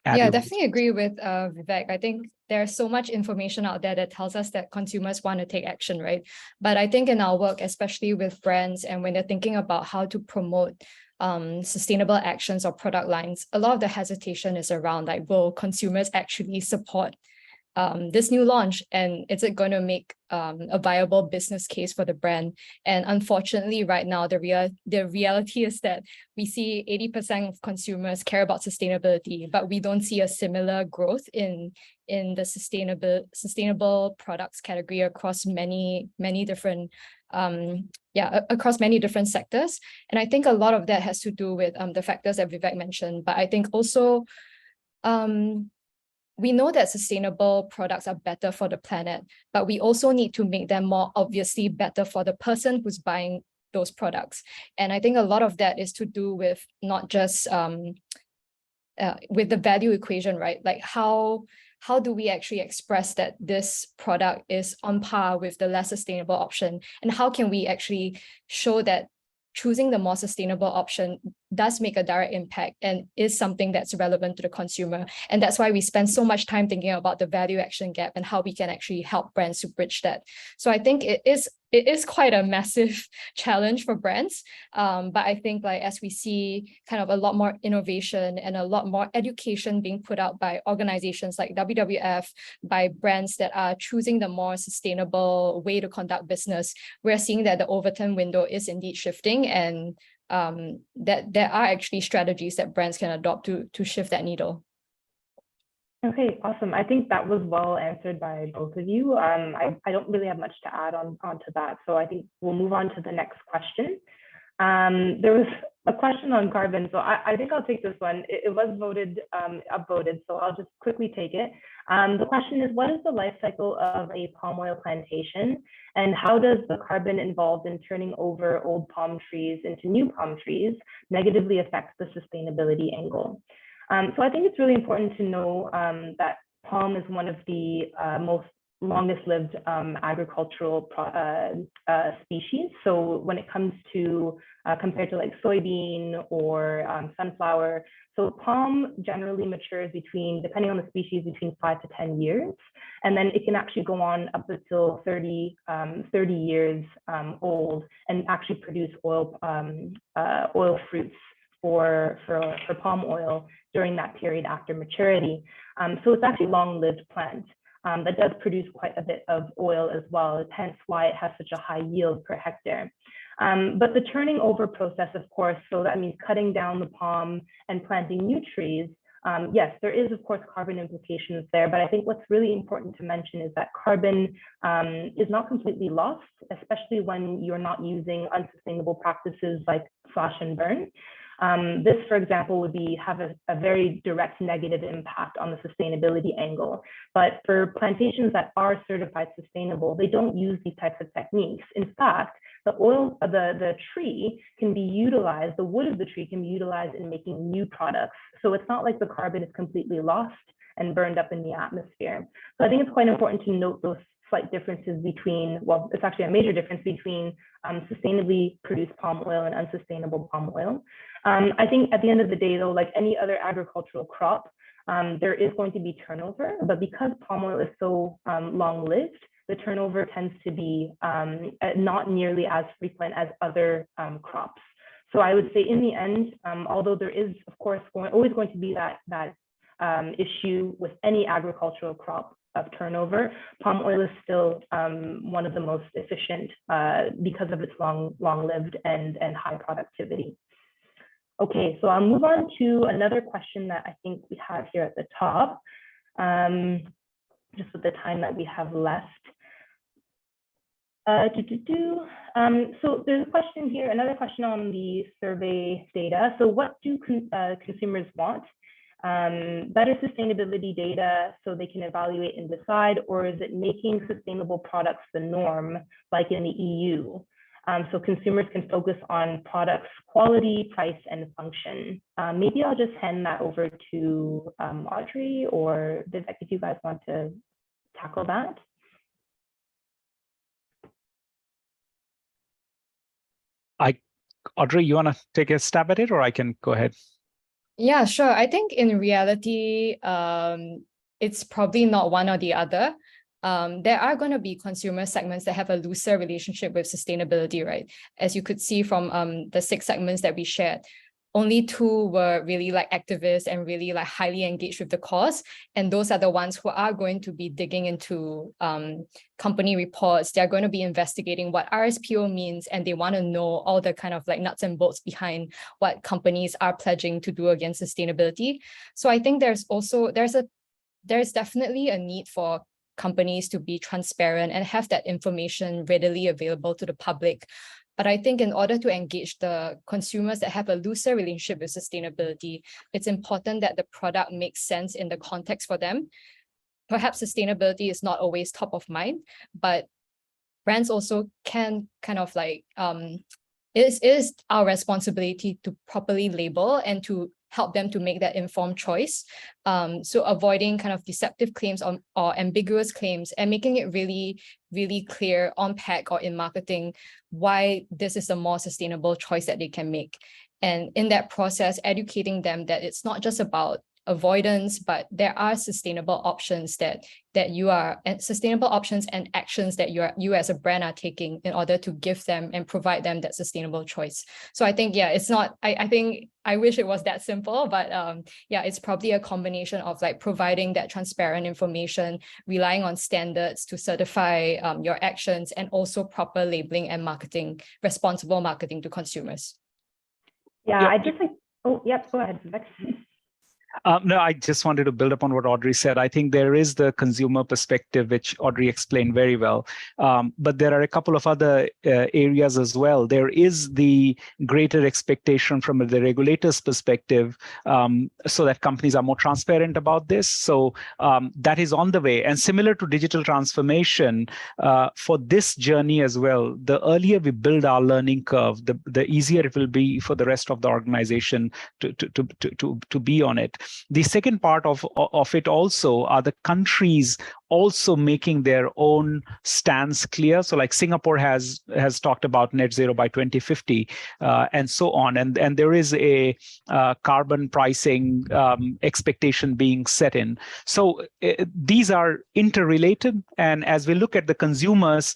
add Yeah, your definitely agree with Vivek. I think there's so much information out there that tells us that consumers want to take action, right? But I think in our work, especially with brands and when they're thinking about how to promote sustainable actions or product lines, a lot of the hesitation is around like, will consumers actually support this new launch, and is it going to make a viable business case for the brand? And unfortunately, right now, the reality is that we see 80% of consumers care about sustainability, but we don't see a similar growth in the sustainable products category across many different across many different sectors. And I think a lot of that has to do with the factors that Vivek mentioned, but I think also we know that sustainable products are better for the planet, but we also need to make them more obviously better for the person who's buying those products. And I think a lot of that is to do with not just with the value equation, right? Like how do we actually express that this product is on par with the less sustainable option? And how can we actually show that choosing the more sustainable option does make a direct impact and is something that's relevant to the consumer? And that's why we spend so much time thinking about the value action gap and how we can actually help brands to bridge that. So I think it is quite a massive challenge for brands. But I think like as we see kind of a lot more innovation and a lot more education being put out by organizations like WWF, by brands that are choosing the more sustainable way to conduct business, we're seeing that the Overton window is indeed shifting, and that there are actually strategies that brands can adopt to shift that needle. Okay, awesome. I think that was well answered by both of you. I don't really have much to add onto that. So I think we'll move on to the next question. There was a question on carbon. So I think I'll take this one. It was upvoted, so I'll just quickly take it. The question is, what is the life cycle of a palm oil plantation? And how does the carbon involved in turning over old palm trees into new palm trees negatively affect the sustainability angle? So I think it's really important to know that palm is one of the most longest lived agricultural species. So when it comes to compared to like soybean or sunflower, so palm generally matures between, depending on the species, between 5 to 10 years. And then it can actually go on up until 30 years old and actually produce oil fruits for palm oil during that period after maturity. So it's actually a long-lived plant that does produce quite a bit of oil as well, hence why it has such a high yield per hectare. But the turning over process, of course, so that means cutting down the palm and planting new trees. Yes, there is, of course, carbon implications there, but I think what's really important to mention is that carbon is not completely lost, especially when you're not using unsustainable practices like slash and burn. This, for example, would have a very direct negative impact on the sustainability angle. But for plantations that are certified sustainable, they don't use these types of techniques. In fact, the tree can be utilized, the wood of the tree can be utilized in making new products. So it's not like the carbon is completely lost and burned up in the atmosphere. So I think it's quite important to note those slight differences between, well, it's actually a major difference between sustainably produced palm oil and unsustainable palm oil. I think at the end of the day, though, like any other agricultural crop, there is going to be turnover, but because palm oil is so long-lived, the turnover tends to be not nearly as frequent as other crops. So I would say in the end, although there is, of course, always going to be that issue with any agricultural crop of turnover, palm oil is still one of the most efficient because of its long-lived and high productivity. Okay, so I'll move on to another question that I think we have here at the top, just with the time that we have left. So there's a question here, another question on the survey data. So what do consumers want? Better sustainability data so they can evaluate and decide, or is it making sustainable products the norm, like in the EU? So consumers can focus on products quality, price, and function. Maybe I'll just hand that over to Audrey or Vivek if you guys want to tackle that. Audrey, you want to take a stab at it, or I can go ahead? Yeah, sure. I think in reality, it's probably not one or the other. There are going to be consumer segments that have a looser relationship with sustainability, right? As you could see from the 6 segments that we shared, only 2 were really like activists and really like highly engaged with the cause. And those are the ones who are going to be digging into company reports. They're going to be investigating what RSPO means, and they want to know all the kind of like nuts and bolts behind what companies are pledging to do against sustainability. So I think there's definitely a need for companies to be transparent and have that information readily available to the public. But I think in order to engage the consumers that have a looser relationship with sustainability, it's important that the product makes sense in the context for them. Perhaps sustainability is not always top of mind, but brands also can kind of like, it is our responsibility to properly label and to help them to make that informed choice. So avoiding kind of deceptive claims or ambiguous claims and making it really, really clear on pack or in marketing why this is a more sustainable choice that they can make. And in that process, educating them that it's not just about avoidance, but there are sustainable options sustainable options and actions that you as a brand are taking in order to give them and provide them that sustainable choice. So I think, yeah, it's not, I think I wish it was that simple, but yeah, it's probably a combination of like providing that transparent information, relying on standards to certify your actions, and also proper labeling and marketing, responsible marketing to consumers. Yeah, I just like, oh, yep, go ahead, Vivek. No, I just wanted to build upon what Audrey said. I think there is the consumer perspective, which Audrey explained very well. But there are a couple of other areas as well. There is the greater expectation from the regulator's perspective, so that companies are more transparent about this. So that is on the way. And similar to digital transformation, for this journey as well, the earlier we build our learning curve, the easier it will be for the rest of the organization to be on it. The second part of it also are the countries also making their own stance clear. So like Singapore has talked about net zero by 2050 and so on. And there is a carbon pricing expectation being set in. So these are interrelated. And as we look at the consumers,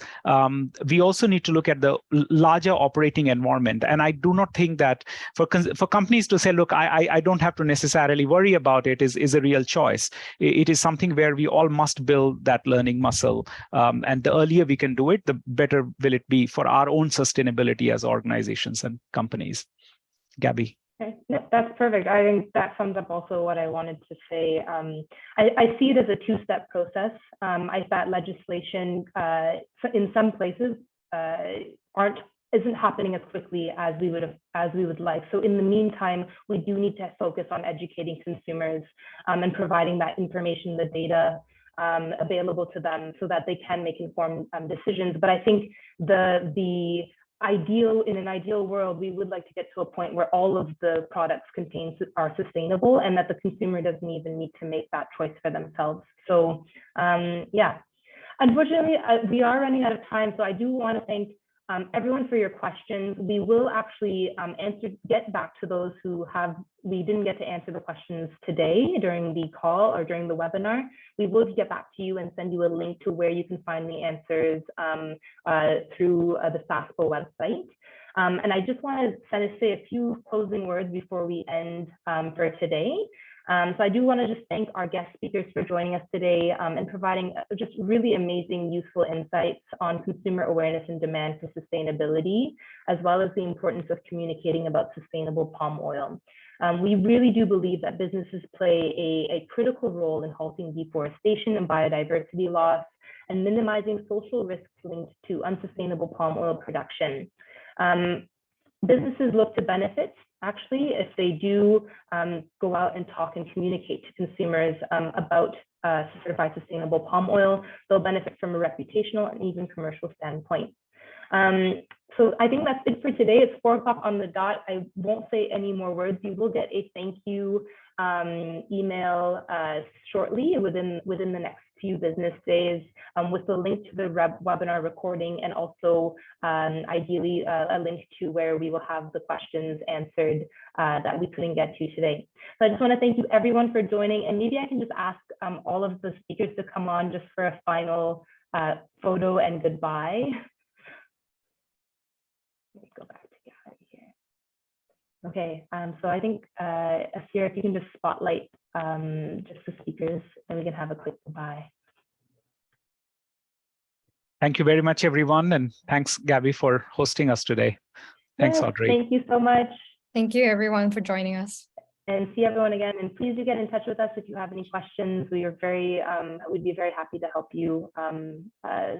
we also need to look at the larger operating environment. And I do not think that for companies to say, look, I don't have to necessarily worry about it is a real choice. It is something where we all must build that learning muscle. And the earlier we can do it, the better will it be for our own sustainability as organizations and companies. Gabby. Okay. No, that's perfect. I think that sums up also what I wanted to say. I see it as a two-step process. I thought legislation in some places isn't happening as quickly as we would like. So in the meantime, we do need to focus on educating consumers and providing that information, the data available to them so that they can make informed decisions. But I think in an ideal world, we would like to get to a point where all of the products contained are sustainable and that the consumer doesn't even need to make that choice for themselves. So yeah, unfortunately, we are running out of time. So I do want to thank everyone for your questions. We will actually get back to those we didn't get to answer the questions today during the call or during the webinar. We will get back to you and send you a link to where you can find the answers through the SASPO website. And I just want to say a few closing words before we end for today. So I do want to just thank our guest speakers for joining us today and providing just really amazing, useful insights on consumer awareness and demand for sustainability, as well as the importance of communicating about sustainable palm oil. We really do believe that businesses play a critical role in halting deforestation and biodiversity loss and minimizing social risks linked to unsustainable palm oil production. Businesses look to benefit, actually, if they do go out and talk and communicate to consumers about certified sustainable palm oil. They'll benefit from a reputational and even commercial standpoint. So I think that's it for today. It's 4 o'clock on the dot. I won't say any more words. You will get a thank you email shortly within the next few business days with the link to the webinar recording, and also ideally a link to where we will have the questions answered that we couldn't get to today. So I just want to thank you everyone for joining, and maybe I can just ask all of the speakers to come on just for a final photo and goodbye. Let me go back to gallery here. Okay, so I think Asir, if you can just spotlight just the speakers, and we can have a quick goodbye. Thank you very much, everyone, and thanks, Gabby, for hosting us today. Thanks, Yes, Audrey. thank you so much. Thank you, everyone, for joining us. And see everyone again. And please do get in touch with us if you have any questions. We are we'd be very happy to help you